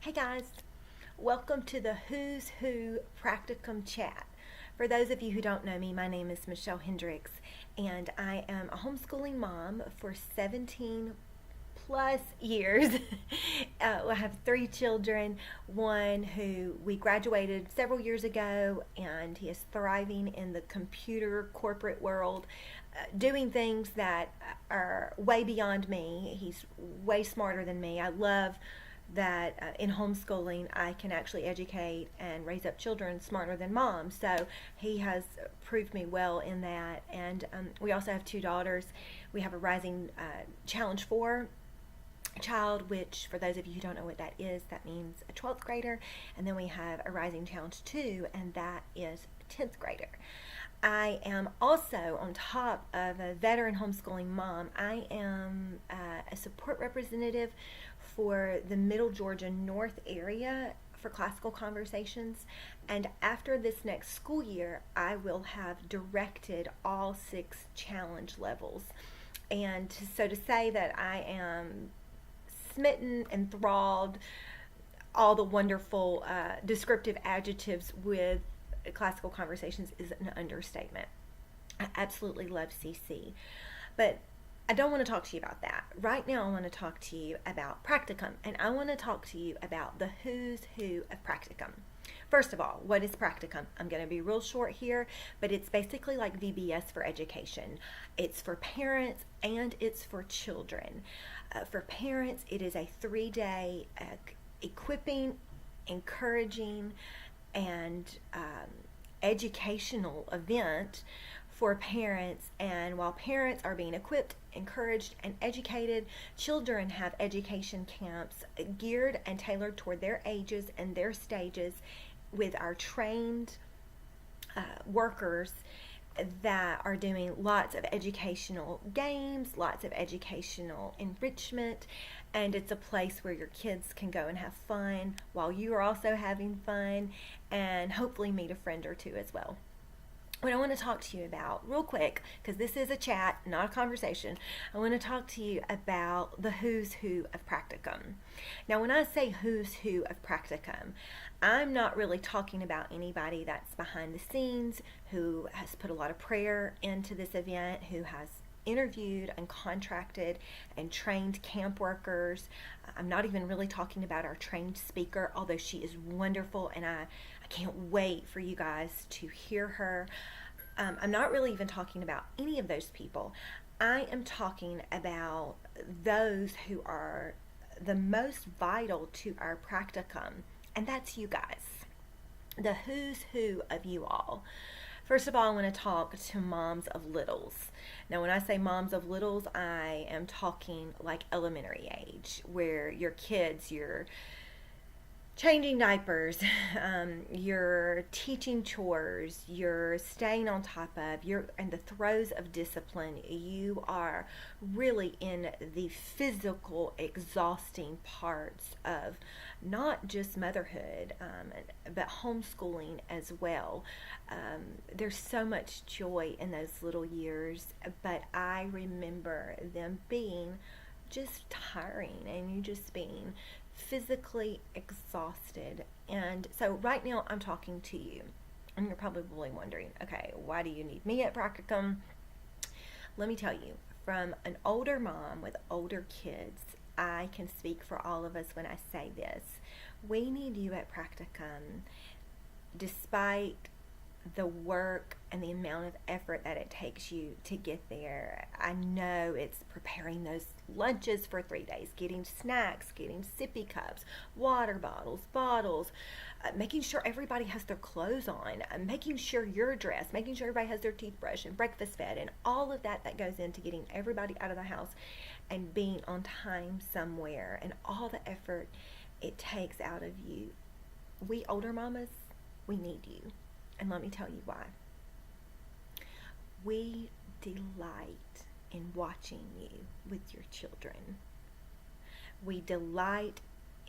Hey guys, welcome to the Who's Who Practicum Chat. For those of you who don't know me, my name is Michelle Hendricks, and I am a homeschooling mom for 17 plus years. I have three children, one who we graduated several years ago, and he is thriving in the computer corporate world, doing things that are way beyond me. He's way smarter than me. I love that in homeschooling I can actually educate and raise up children smarter than mom. So he has proved me well in that. And we also have two daughters. We have a rising challenge 4 child, which for those of you who don't know what that is, that means a 12th grader. And then we have a rising challenge 2, and that is a 10th grader. I am also, on top of a veteran homeschooling mom, I am a support representative for the Middle Georgia North area for classical conversations. And after this next school year, I will have directed all 6 challenge levels. And so to say that I am smitten, enthralled, all the wonderful descriptive adjectives with classical conversations is an understatement. I absolutely love CC. But I don't want to talk to you about that. Right now, I want to talk to you about Practicum, and I want to talk to you about the who's who of Practicum. First of all, what is Practicum? I'm going to be real short here, but it's basically like VBS for education. It's for parents and it's for children. For parents, it is a 3-day equipping, encouraging, and educational event for parents. And while parents are being equipped, encouraged, and educated, children have education camps geared and tailored toward their ages and their stages with our trained workers that are doing lots of educational games, lots of educational enrichment, and it's a place where your kids can go and have fun while you are also having fun, and hopefully meet a friend or two as well. What I want to talk to you about real quick, because this is a chat, not a conversation, I want to talk to you about the who's who of Practicum. Now, when I say who's who of Practicum, I'm not really talking about anybody that's behind the scenes, who has put a lot of prayer into this event, who has interviewed and contracted and trained camp workers. I'm not even really talking about our trained speaker, although she is wonderful, and I can't wait for you guys to hear her. I'm not really even talking about any of those people. I am talking about those who are the most vital to our Practicum, and that's you guys, the who's who of you all. First of all, I want to talk to moms of littles. Now, when I say moms of littles, I am talking like elementary age, where your kids, you're changing diapers, you're teaching chores, you're staying on top of, you're in the throes of discipline. You are really in the physical, exhausting parts of not just motherhood, but homeschooling as well. There's so much joy in those little years, but I remember them being just tiring and you just being physically exhausted. And so right now I'm talking to you, and you're probably wondering, okay, why do you need me at Practicum? Let me tell you, from an older mom with older kids, I can speak for all of us when I say this. We need you at Practicum, despite the work and the amount of effort that it takes you to get there. I know it's preparing those lunches for 3 days, getting snacks, getting sippy cups, water bottles, making sure everybody has their clothes on, making sure you're dressed, making sure everybody has their teeth brushed and breakfast fed, and all of that goes into getting everybody out of the house and being on time somewhere, and all the effort it takes out of you. We older mamas, we need you. And let me tell you why. We delight in watching you with your children. We delight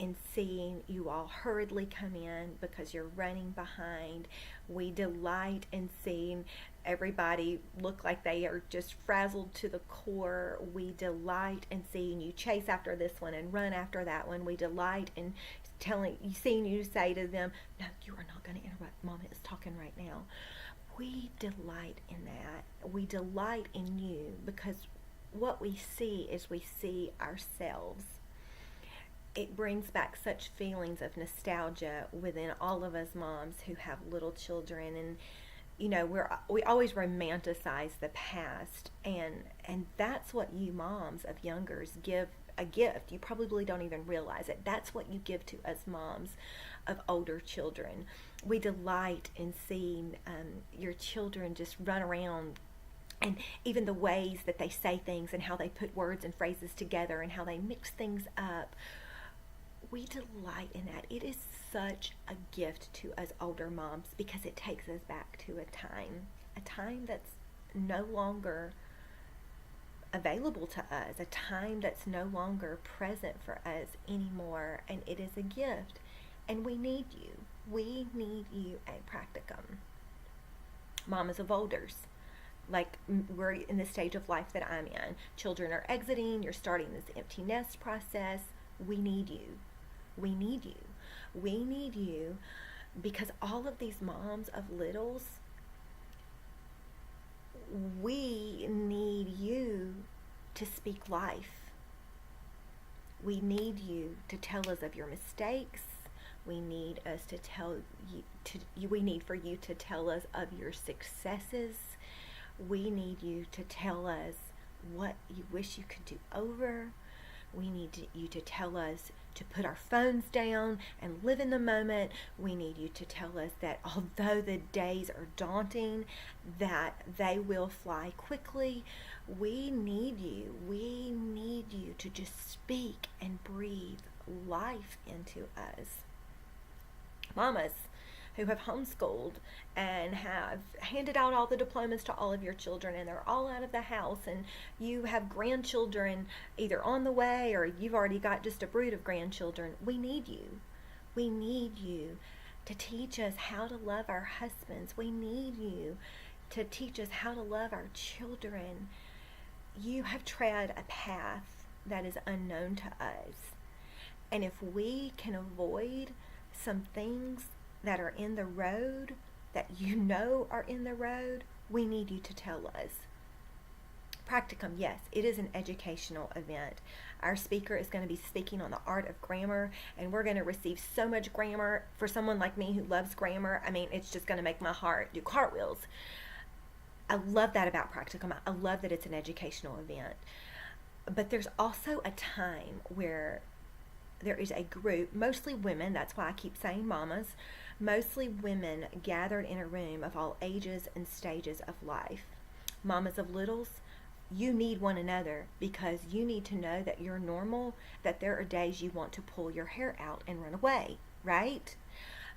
in seeing you all hurriedly come in because you're running behind. We delight in seeing everybody look like they are just frazzled to the core. We delight in seeing you chase after this one and run after that one. We delight in seeing you say to them, "No, you are not going to interrupt. Mama is talking right now." We delight in that. We delight in you because what we see is we see ourselves. It brings back such feelings of nostalgia within all of us moms who have little children, and we always romanticize the past, and that's what you moms of youngers give a gift. You probably don't even realize it. That's what you give to us moms of older children. We delight in seeing your children just run around, and even the ways that they say things and how they put words and phrases together and how they mix things up. We delight in that. It is such a gift to us older moms because it takes us back to a time that's no longer available to us, a time that's no longer present for us anymore, and it is a gift. And we need you. We need you at Practicum. Mamas of olders, like we're in the stage of life that I'm in. Children are exiting, you're starting this empty nest process. We need you. We need you. We need you because all of these moms of littles, we need you to speak life. We need you to tell us of your mistakes. We need us to tell you we need for you to tell us of your successes. We need you to tell us what you wish you could do over. We need you to tell us to put our phones down and live in the moment. We need you to tell us that although the days are daunting, that they will fly quickly. We need you. We need you to just speak and breathe life into us. Mamas who have homeschooled and have handed out all the diplomas to all of your children, and they're all out of the house, and you have grandchildren either on the way or you've already got just a brood of grandchildren. We need you. We need you to teach us how to love our husbands. We need you to teach us how to love our children. You have tread a path that is unknown to us, and if we can avoid some things that are in the road, that are in the road, we need you to tell us. Practicum, yes, it is an educational event. Our speaker is going to be speaking on the art of grammar, and we're going to receive so much grammar. For someone like me who loves grammar, I mean, it's just going to make my heart do cartwheels. I love that about Practicum. I love that it's an educational event. But there's also a time where there is a group, mostly women, that's why I keep saying mamas, mostly women gathered in a room of all ages and stages of life. Mamas of littles, you need one another because you need to know that you're normal, that there are days you want to pull your hair out and run away, right?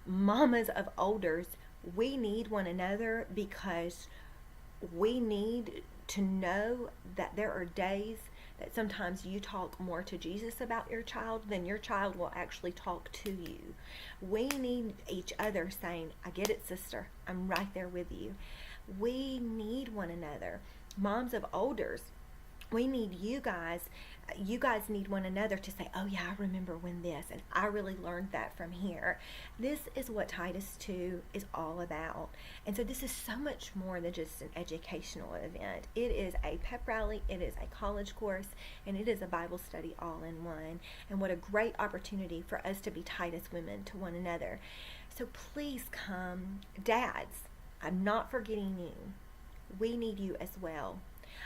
Mamas of olders, we need one another because we need to know that there are days that sometimes you talk more to Jesus about your child than your child will actually talk to you. We need each other saying, "I get it, sister. I'm right there with you." We need one another. Moms of olders, we need you guys. You guys need one another to say, "Oh yeah, I remember when this, and I really learned that from here." This is what Titus 2 is all about. And so this is so much more than just an educational event. It is a pep rally, it is a college course, and it is a Bible study all in one. And what a great opportunity for us to be Titus women to one another. So please come. Dads, I'm not forgetting you. We need you as well.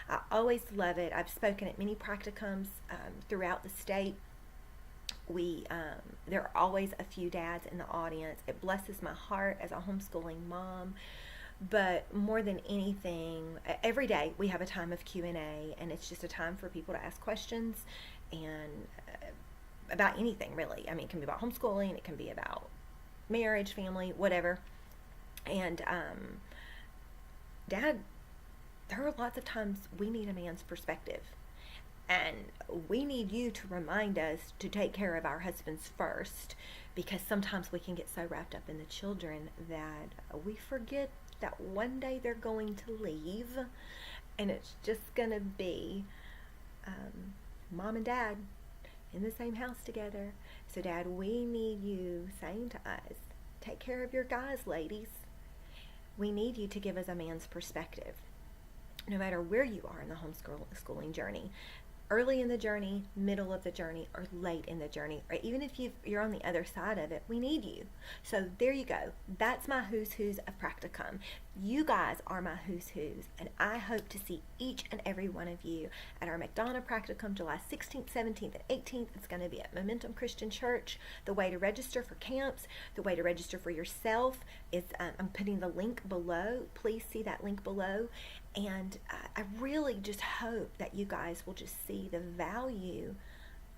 I always love it. I've spoken at many practicums throughout the state. There are always a few dads in the audience. It blesses my heart as a homeschooling mom. But more than anything, every day we have a time of Q&A, and it's just a time for people to ask questions and about anything really. I mean, it can be about homeschooling, it can be about marriage, family, whatever. And Dad, there are lots of times we need a man's perspective. And we need you to remind us to take care of our husbands first, because sometimes we can get so wrapped up in the children that we forget that one day they're going to leave, and it's just going to be mom and dad in the same house together. So, Dad, we need you saying to us, take care of your guys, ladies. We need you to give us a man's perspective, no matter where you are in the homeschooling journey. Early in the journey, middle of the journey, or late in the journey, or even if you're on the other side of it, we need you. So there you go. That's my who's who's of Practicum. You guys are my who's who's, and I hope to see each and every one of you at our McDonough Practicum, July 16th, 17th, and 18th. It's going to be at Momentum Christian Church. The way to register for camps, the way to register for yourself is I'm putting the link below. Please see that link below. And I really just hope that you guys will just see the value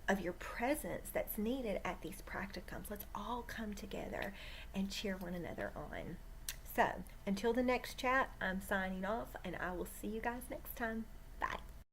of your presence that's needed at these practicums. Let's all come together and cheer one another on. So, until the next chat, I'm signing off, and I will see you guys next time. Bye.